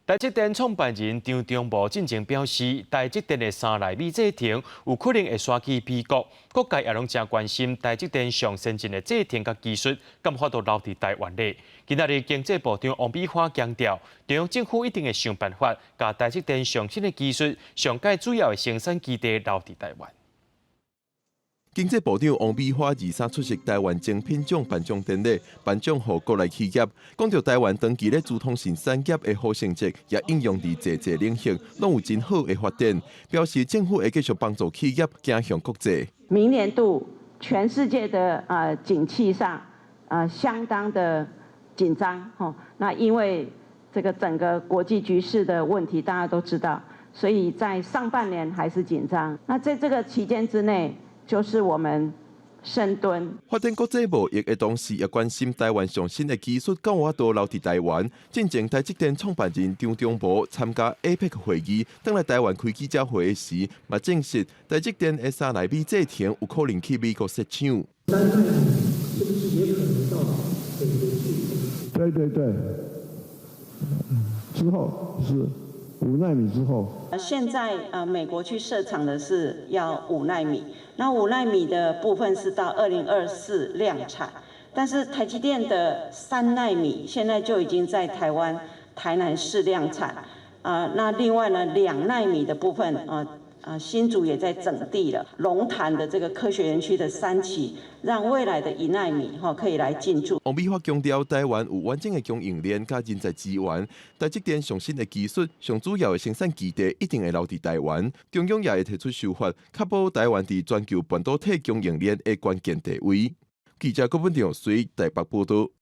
台积电创办人张忠谋进前表示，台积电的三奈米制程有可能会刷去美国，各界也拢真关心台积电上先进的制程甲技术，敢法度留伫台湾呢？今仔日经济部长王美花强调，中央政府一定会想办法，把台积电上新的技术、上界主要的生产基地留伫台湾。经济部长王美花23出席台湾精品奖颁奖典礼，颁奖予国内企业，讲到台湾长期咧主通信产业的好成绩，也应用伫侪侪领域，拢有真好的发展。表示政府会继续帮助企业走向国际。明年度全世界的景气上相当的紧张那因为这个整个国际局势的问题，大家都知道，所以在上半年还是紧张。那在这个期间之内，就是我们深蹲。发展国际部亦会同时也关心台湾上新的技术敢有法度留伫台湾。进前台积电创办人张忠谋参加 APEC 会议，等来台湾开记者会时，嘛证实台积电的3奈米制程有可能去美国设厂。3奈米是不是也可能到美国去？对，之后是5奈米之后。现在美国去设厂的是要5奈米，那5奈米的部分是到2024量产，但是台积电的3奈米现在就已经在台湾台南市量产，那另外呢2奈米的部分新竹也在整地了，龙潭的这个科学园区的3期，让未来的1奈米可以来进驻。王美花强调，台湾有完整的供应链加人才资源，台积电上新的技术、上主要的生产基地一定会留伫台湾。中央也会提出手法，确保台湾伫全球半导体供应链的关键地位。记者郭文祥随台北报道。